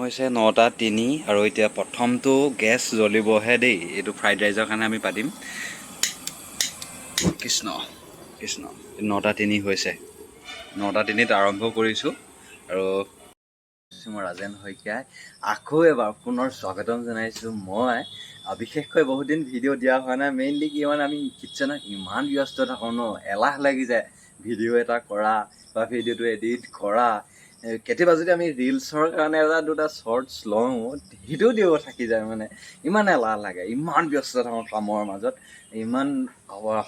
হৈছে 9:03 আৰু এতিয়া প্ৰথমটো গেছ জ্বলিবহে দেই। এইটো ফ্ৰাইড ৰাইচৰ কাৰণে আমি পাতিম। কৃষ্ণ কৃষ্ণ 9:03 হৈছে। 9:03 আৰম্ভ কৰিছোঁ আৰু মই ৰাজেন শইকীয়াই আকৌ এবাৰ পুনৰ স্বাগতম জনাইছোঁ। মই বিশেষকৈ বহুত দিন ভিডিঅ' দিয়া হোৱা নাই। মেইনলি কি মানে আমি কিটচেনত ইমান ব্যস্ত থাকোঁ ন, এলাহ লাগি যায় ভিডিঅ' এটা কৰা বা ভিডিঅ'টো এডিট কৰা। কেতিয়াবা যদি আমি ৰিলছৰ কাৰণে এটা দুটা শ্বৰ্টছ লওঁ, সেইটোও দিব থাকি যায়। মানে ইমান এলাহ লাগে, ইমান ব্যস্ত থাকোঁ কামৰ মাজত। ইমান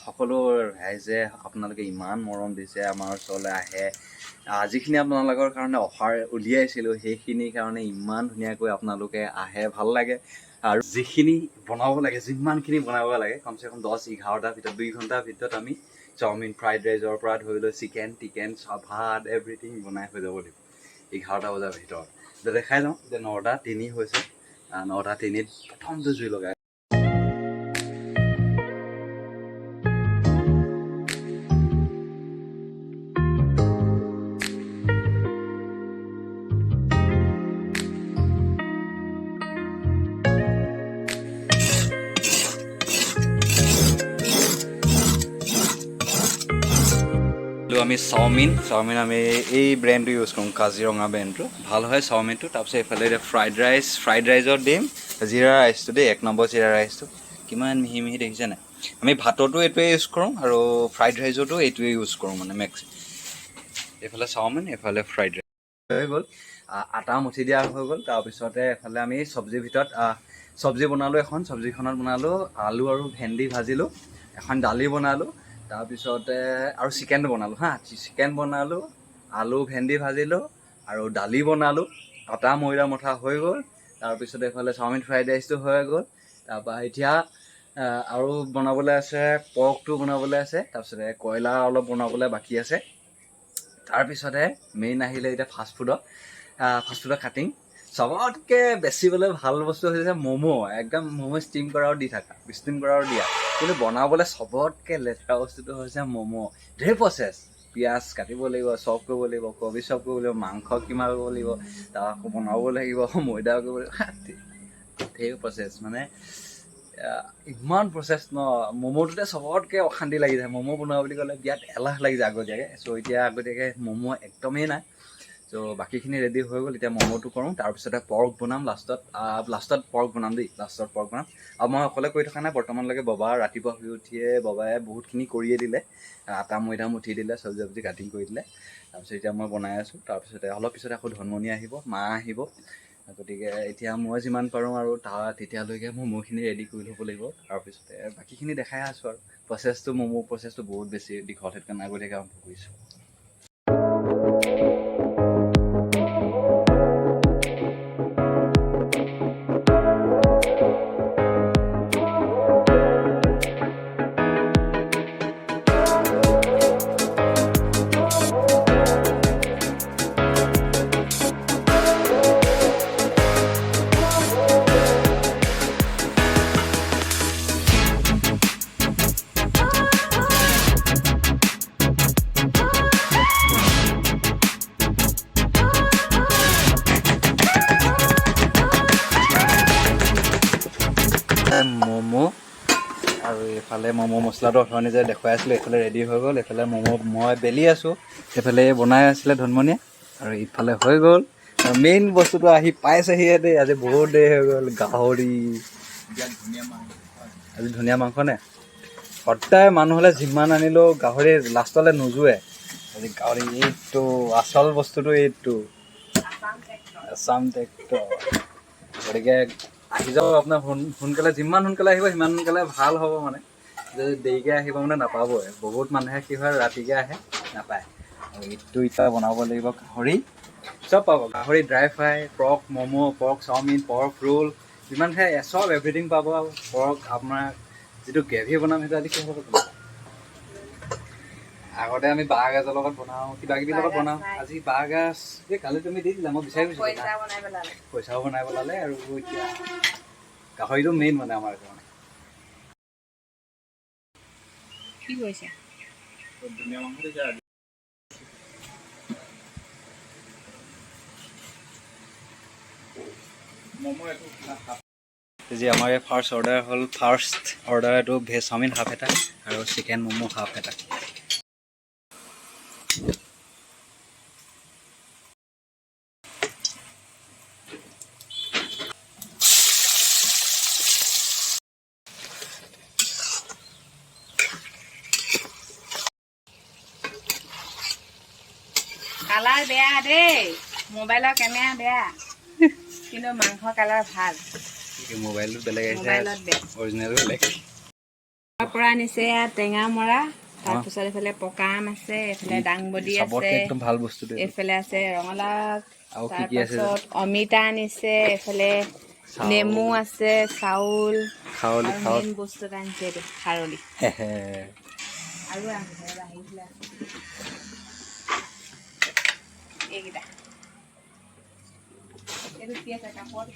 সকলো ৰাইজে আপোনালোকে ইমান মৰম দিছে, আমাৰ ওচৰলৈ আহে। যিখিনি আপোনালোকৰ কাৰণে অফাৰ উলিয়াইছিলোঁ সেইখিনিৰ কাৰণে ইমান ধুনীয়াকৈ আপোনালোকে আহে, ভাল লাগে। আৰু যিখিনি বনাব লাগে, যিমানখিনি বনাব লাগে, কমচে কম 10-11টাৰ ভিতৰত 2 ঘণ্টাৰ ভিতৰত আমি চাওমিন ফ্ৰাইড ৰাইচৰ পৰা ধৰি লৈ চিকেন টিকেন ভাত এভৰিথিং বনাই হৈ যাব লাগিব 11টা বজাৰ ভিতৰত। দেখাই লওঁ যে 9:03 হৈছে। 9:03 প্ৰথমটো জুই লগাই আমি চাওমিন আমি এই ব্ৰেণ্ডটো ইউজ কৰোঁ, কাজিৰঙা ব্ৰেণ্ডটো ভাল হয় চাওমিনটো। তাৰপিছত এইফালে এতিয়া ফ্ৰাইড ৰাইচৰ দিম, জিৰা ৰাইচটো দেই, 1 নম্বৰ জিৰা ৰাইচটো কিমান মিহি মিহি দেখিছে নাই। আমি ভাততো এইটোৱে ইউজ কৰোঁ আৰু ফ্ৰাইড ৰাইচতো এইটোৱে ইউজ কৰোঁ মানে মেক্স। এইফালে চাওমিন, এইফালে ফ্ৰাইড ৰাইচ হৈ গ'ল। আটা মুঠি দিয়া হৈ গ'ল। তাৰপিছতে এফালে আমি চব্জিৰ ভিতৰত চব্জি বনালোঁ। চব্জিখনত বনালোঁ আলু আৰু ভেন্দি ভাজিলোঁ, এখন দালি বনালোঁ, তাৰপিছতে আৰু চিকেনটো বনালোঁ চিকেন বনালোঁ, আলু ভেন্দি ভাজিলোঁ আৰু দালি বনালোঁ। আটা ময়দা মঠা হৈ গ'ল। তাৰপিছতে এইফালে চাওমিন ফ্ৰাইড ৰাইচটো হৈ গ'ল। তাৰপৰা এতিয়া আৰু বনাবলৈ আছে, পৰ্কটো বনাবলৈ আছে, তাৰপিছতে কয়লাৰ অলপ বনাবলৈ বাকী আছে। তাৰপিছতে মেইন আহিলে এতিয়া ফাষ্টফুডৰ কাটিং। চবতকৈ বেছিবলৈ ভাল বস্তু হৈছে ম'ম'। একদম ম'ম' ষ্টিম কৰাও দিয়া, কিন্তু বনাবলৈ চবতকৈ লেতেৰা বস্তুটো হৈছে ম'ম'। ঢেৰ প্ৰচেছ, পিঁয়াজ কাটিব লাগিব, চপ কৰিব লাগিব, কবি চপ কৰিব লাগিব, মাংস কিমা কৰিব লাগিব, তাৰ আকৌ বনাব লাগিব, ময়দা কৰিব লাগিব, ঢেৰ প্ৰচেছ। মানে ইমান প্ৰচেছ ন, ম'ম'টোতে চবতকৈ অশান্তি লাগি যায়। ম'ম' বনোৱা বুলি ক'লে বিৰাট এলাহ লাগি যায় আগতীয়াকৈ। চ' এতিয়া আগতীয়াকৈ ম'ম' একদমেই নাই। চ' বাকীখিনি ৰেডি হৈ গ'ল। এতিয়া ম'ম'টো কৰোঁ, তাৰপিছতে পৰ্ক বনাম লাষ্টত পৰ্ক বনাম দেই, আৰু মই অকলে কৰি থকা নাই বৰ্তমানলৈকে। ৰাতিপুৱা শুই উঠিয়ে বাবাই বহুতখিনি কৰিয়ে দিলে, আটা ময়দা মুঠি দিলে, চব্জি কাটিং কৰি দিলে। তাৰপিছত এতিয়া মই বনাই আছোঁ। তাৰপিছতে অলপ পিছতে আকৌ ধনমণি আহিব, মা আহিব। গতিকে এতিয়া মই যিমান পাৰোঁ আৰু তেতিয়ালৈকে ম'ম'খিনি ৰেডি কৰি ল'ব লাগিব। তাৰপিছতে বাকীখিনি দেখাই আছোঁ আৰু ম'ম' প্ৰচেছটো বহুত বেছি দীঘল, সেইকাৰণে আগতীয়াকৈ আৰম্ভ কৰিছোঁ। ম'ম' আৰু এইফালে ম'ম' মছলাটো অথনি যে দেখুৱাই আছিলোঁ, এইফালে ৰেডি হৈ গ'ল। এইফালে ম'ম' মই বেলি আছোঁ, সেইফালে বনাই আছিলে ধনমণিয়ে, আৰু ইফালে হৈ গ'ল। আৰু মেইন বস্তুটো আহি পাইছেহিয়ে দেই। আজি বহুত দেৰি হৈ গ'ল। গাহৰি, আজি ধুনীয়া মাংস নে। সদায় মানুহ হ'লে যিমান আনিলেও গাহৰি লাষ্টলৈ নোজোৰে। আজি গাহৰি, এইটো আচল বস্তুটো, এইটো আছাম ট্ৰেক্টৰ। গতিকে আহি যাব আপোনাৰ সোনকালে, যিমান সোনকালে আহিব সিমান সোনকালে ভাল হ'ব। মানে যদি দেৰিকৈ আহিব মানে নাপাবই। বহুত মানুহে কি হয় ৰাতিকৈ আহে, নাপায়। আৰু ইটো এতিয়া বনাব লাগিব গাহৰি, চব পাব। গাহৰি dry fry, pork momo', pork chow mein, pork roll, যিমান খাই চব এভৰিথিং পাব। পৰ্ক আপোনাৰ যিটো গ্ৰেভি বনাম সেইটো আজি কি হ'ব, আগতে আমি বাঁহগাজৰ লগত বনাওঁ, কিবা কিবি লগত বনাওঁ। আজি বাঁহগাজ কালি তুমি দি দিলা, মই বিচাৰি গৈছোঁ, পইচাও বনাই পেলালে। আৰু এতিয়া গাহৰিটো মেইন মানে আমাৰ কাৰণে। কি কৰিছে? ধুনীয়া মাংস দিছে। যি আমাৰ এই ফাৰ্ষ্ট অৰ্ডাৰ হ'ল এইটো ভেজ চাওমিন হাফ এটা আৰু চিকেন ম'ম' হাফ এটা। কালাৰ বেয়া দেই, মোবাইলৰ কেমেৰা বেয়া, কিন্তু মাংস কালাৰ ভাল। মোবাইলত বেলেগ আহিছে, মোবাইলত বেয়া, অৰিজিনেল বেলেগ। তাৰ পৰা আনিছে ইয়াত টেঙা মৰা, তাৰপিছত এইফালে পকা আম আছে, এইফালে দাংবডি আছে, একদম ভাল বস্তু, এইফালে আছে ৰঙালাও, আৰু কি আছে তাৰপাছত অমিতা আনিছে, এইফালে নেমু আছে, চাউল, আৰু মেইন বস্তু এটা আনিছে এইটো খাৰলি। আৰু আহিছিলে এইকেইটা, এইটো কি আছে কাপত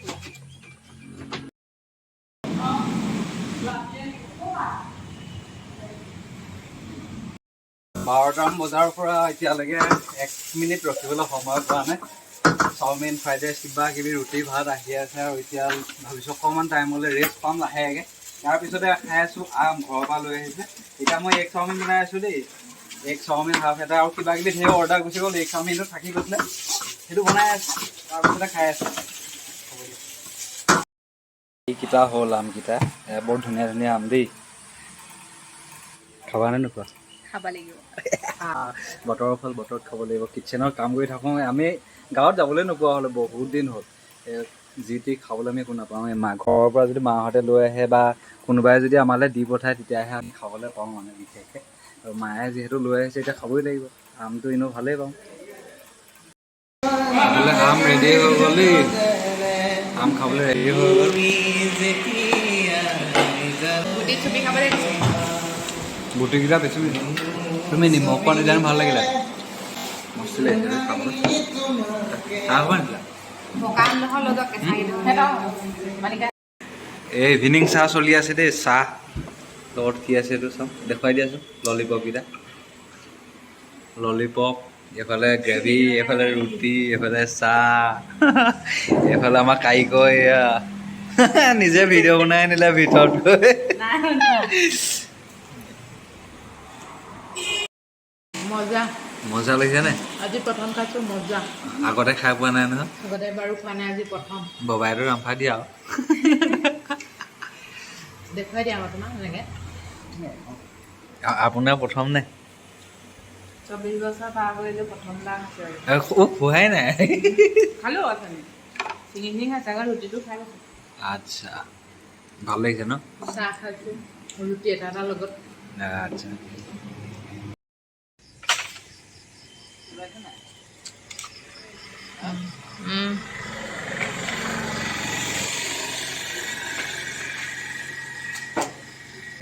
বাৰটামান বজাৰ পৰা এতিয়ালৈকে 1 মিনিট ৰখিবলৈ সময় পোৱা নাই। চাওমিন, ফ্ৰাইড ৰাইচ, কিবা কিবি ৰুটি ভাত আহি আছে আৰু এতিয়া ভাবিছোঁ অকণমান টাইমলৈ ৰেষ্ট পাম লাহেকৈ। তাৰ পিছতে খাই আছোঁ আম, ঘৰৰ পৰা লৈ আহিছে। এতিয়া মই এগ চাওমিন বনাই আছোঁ দেই, এগ চাওমিন হাফ এটা আৰু কিবা কিবি ধেৰ অৰ্ডাৰ গুচি গ'ল। এগ চাওমিনটো থাকি গৈছিলে, সেইটো বনাই আছোঁ, তাৰপিছতে খাই আছোঁ। এইকেইটা হ'ল আমকেইটা, বৰ ধুনীয়া ধুনীয়া আম দেই। খাবানে নোখোৱা? খাব লাগিব। বতৰৰ ফল বতৰত খাব লাগিব। কিটচেনত কাম কৰি থাকোঁ, আমি গাঁৱত যাবলৈ নোপোৱা হ'লোঁ, বহুত দিন হ'ল। যি টি খাবলৈ আমি একো নাপাওঁ। ঘৰৰ পৰা যদি মাহঁতে লৈ আহে বা কোনোবাই যদি আমালৈ দি পঠায়, তেতিয়াহে আমি খাবলৈ পাওঁ মানে বিশেষকৈ। আৰু মায়ে যিহেতু লৈ আহিছে, এতিয়া খাবই লাগিব। আমটো এনেও ভালেই পাওঁ। আম ৰেডি হৈ গ'ল দেই, আম খাবলৈ ৰেডি হৈ গ'ল। গুটিকেইটা বেছি, তুমি নিমখ পোৱা ডিজাইন ভাল লাগিলে, মস্তি লাগিছে খাবলৈ। এই ইভিনিং চাহ চলি আছে দেই, চাহ লগত কি আছে এইটো চাওঁ, দেখুৱাই দিয়াচোন। ললিপপকেইটা, ললিপপ, এইফালে গ্ৰেভি, এইফালে ৰুটি, এইফালে চাহ, এইফালে আমাৰ কাৰিকৰ এয়া নিজে ভিডিঅ' বনাই আনিলে ভিতৰত গৈ। মজা মজা লাগিছে নে? আজি প্ৰথম খাইছোঁ, মজা। আগতে খাই পোৱা নাই নহয়, আগতে বাৰু খোৱা নাই, আজি প্ৰথম। ববাইটো ৰাম্ফা দিয়া আৰু দেখুৱাই দিয়া মই তোমাক এনেকৈ। আপোনাৰ প্ৰথম নে? 24 বছৰ পাৰ কৰিলোঁ, প্ৰথমবাৰ আছে। খোৱাই নাই? খালোঁ অথনি, চিঙি খাইছে, আকৌ ৰুটিটো খাই গৈছোঁ। আচ্ছা, ভাল লাগিছে ন? চাহ খাইছোঁ, ৰুটি এটা লগত। আচ্ছা,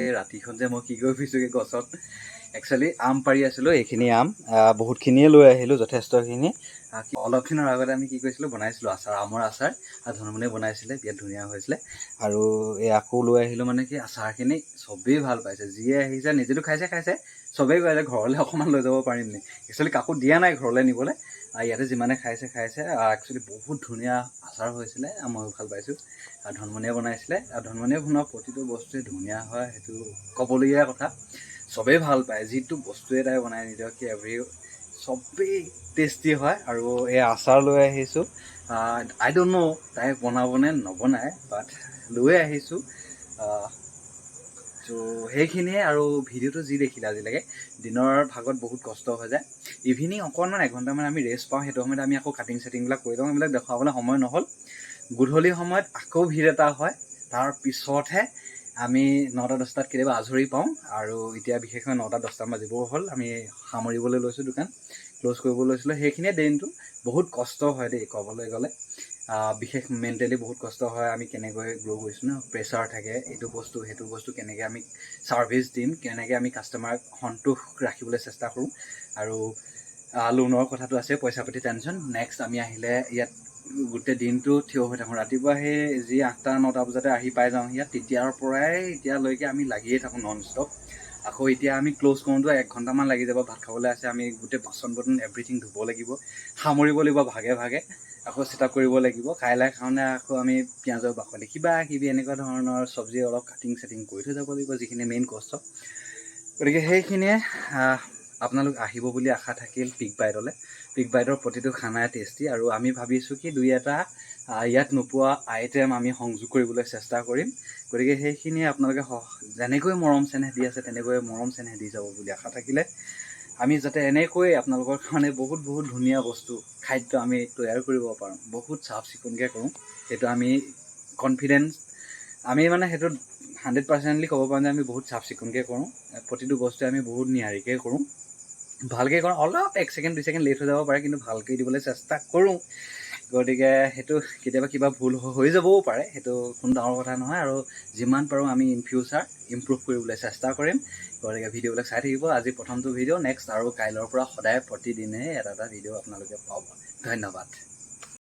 এই ৰাতিখন যে মই কি কৰি ফুৰিছোঁগৈ গছত, একচুৱেলি আম পাৰি আছিলোঁ। এইখিনি আম বহুতখিনিয়ে লৈ আহিলোঁ, যথেষ্টখিনি। অলপদিনৰ আগতে আমি কি কৰিছিলোঁ, বনাইছিলোঁ আচাৰ, আমৰ আচাৰ, ধনমুনে বনাইছিলে, বিৰাট ধুনীয়া হৈছিলে। আৰু এই আকৌ লৈ আহিলোঁ, মানে কি আচাৰখিনি চবেই ভাল পাইছে, যিয়ে আহিছে নিজেতো খাইছে, চবেই কৈছে ঘৰলৈ অকণমান লৈ যাব পাৰিম নি। একচুৱেলি কাকো দিয়া নাই ঘৰলৈ নিবলৈ, ইয়াতে যিমানে খাইছে। একচুৱেলি বহুত ধুনীয়া আচাৰ হৈছিলে, ময়ো ভাল পাইছোঁ। ধনমুনে বনাইছিলে, ধনমুনে বনোৱা প্ৰতিটো বস্তুৱে ধুনীয়া হয়, সেইটো ক'বলগীয়া কথা। চবেই ভাল পায়, যিটো বস্তুৱে তাই বনাই নিদিয়ক কি চবেই টেষ্টি হয়। আৰু এই আচাৰ লৈ আহিছোঁ, আই ড'ণ্ট ন' তাই বনাবনে নবনায়, বাট লৈ আহিছোঁ। ত' সেইখিনিয়ে। আৰু ভিডিঅ'টো যি দেখিলে আজিলৈকে, দিনৰ ভাগত বহুত কষ্ট হৈ যায়, ইভিনিং অকণমান এঘণ্টামান আমি ৰেষ্ট পাওঁ, সেইটো সময়ত আমি আকৌ কাটিং চাটিংবিলাক কৰি লওঁ, এইবিলাক দেখুৱাবলৈ সময় নহ'ল। গধূলি সময়ত আকৌ ভিৰ এটা হয়, তাৰ পিছতহে আমি 9টা-10টাত কেতিয়াবা আজৰি পাওঁ। আৰু এতিয়া বিশেষকৈ 9টা-10টা বাজিব হ'ল, আমি সামৰিবলৈ লৈছোঁ, দোকান ক্ল'জ কৰিব লৈছিলোঁ। সেইখিনিয়ে দিনটো বহুত কষ্ট হয় দেই, ক'বলৈ গ'লে। বিশেষ মেণ্টেলি বহুত কষ্ট হয়। আমি কেনেকৈ গ্ৰ' কৰিছোঁ ন, প্ৰেছাৰ থাকে, এইটো বস্তু সেইটো বস্তু, কেনেকৈ আমি ছাৰ্ভিচ দিম, কেনেকৈ আমি কাষ্টমাৰক সন্তোষ ৰাখিবলৈ চেষ্টা কৰোঁ। আৰু লোনৰ কথাটো আছে, পইচা পাতি টেনশ্যন। নেক্সট আমি আহিলে ইয়াত গোটেই দিনটো থিয় হৈ থাকোঁ। ৰাতিপুৱা সেই যি 8টা-9টা বজাতে আহি পাই যাওঁ ইয়াত, তেতিয়াৰ পৰাই এতিয়ালৈকে আমি লাগিয়ে থাকোঁ নন ষ্টপ। আকৌ এতিয়া আমি ক্ল'জ কৰোঁতো 1 ঘণ্টামান লাগি যাব, ভাত খাবলৈ আছে, আমি গোটেই বাচন বৰ্তন এভৰিথিং ধুব লাগিব, সামৰিব লাগিব ভাগে ভাগে। আকৌ ছেটআপ কৰিব লাগিব। কাইলৈ কাৰণে আকৌ আমি পিঁয়াজৰ বাকলি কিবা কিবি এনেকুৱা ধৰণৰ চব্জি অলপ কাটিং চেটিং কৰি থৈ যাব লাগিব, যিখিনি মেইন কষ্ট। গতিকে সেইখিনিয়ে আপোনালোক আহিব বুলি আশা থাকিল পিক বাইটলৈ। পিক বাইটৰ প্ৰতিটো খানাই টেষ্টি, আৰু আমি ভাবিছোঁ কি দুই এটা ইয়াত নোপোৱা আইটেম আমি সংযোগ কৰিবলৈ চেষ্টা কৰিম। গতিকে সেইখিনিয়ে আপোনালোকে যেনেকৈ মৰম চেনেহ দি আছে তেনেকৈ মৰম চেনেহ দি যাব বুলি আশা থাকিলে। আমি যাতে এনেকৈ আপোনালোকৰ কাৰণে বহুত বহুত ধুনীয়া বস্তু খাদ্য আমি তৈয়াৰ কৰিব পাৰোঁ, বহুত চাফ চিকুণকৈ কৰোঁ, সেইটো আমি কনফিডেঞ্চ, আমি মানে সেইটো 100% ক'ব পাৰোঁ যে আমি বহুত চাফ চিকুণকৈ কৰোঁ। প্ৰতিটো বস্তুৱে আমি বহুত নিয়াৰিকৈ কৰোঁ, ভালকৈ কৰোঁ। অলপ 1 ছেকেণ্ড 2 ছেকেণ্ড লেট হৈ যাব পাৰে, কিন্তু ভালকৈ দিবলৈ চেষ্টা কৰোঁ। গতিকে সেইটো কেতিয়াবা কিবা ভুল হৈ যাবও পাৰে, সেইটো কোনো ডাঙৰ কথা নহয়। আৰু যিমান পাৰোঁ আমি ইন ফিউচাৰ ইমপ্ৰুভ কৰিবলৈ চেষ্টা কৰিম। গতিকে ভিডিঅ'বিলাক চাই থাকিব। আজি প্ৰথমটো ভিডিঅ', নেক্সট আৰু কাইলৈৰ পৰা সদায় প্ৰতিদিনে এটা ভিডিঅ' আপোনালোকে পাব। ধন্যবাদ।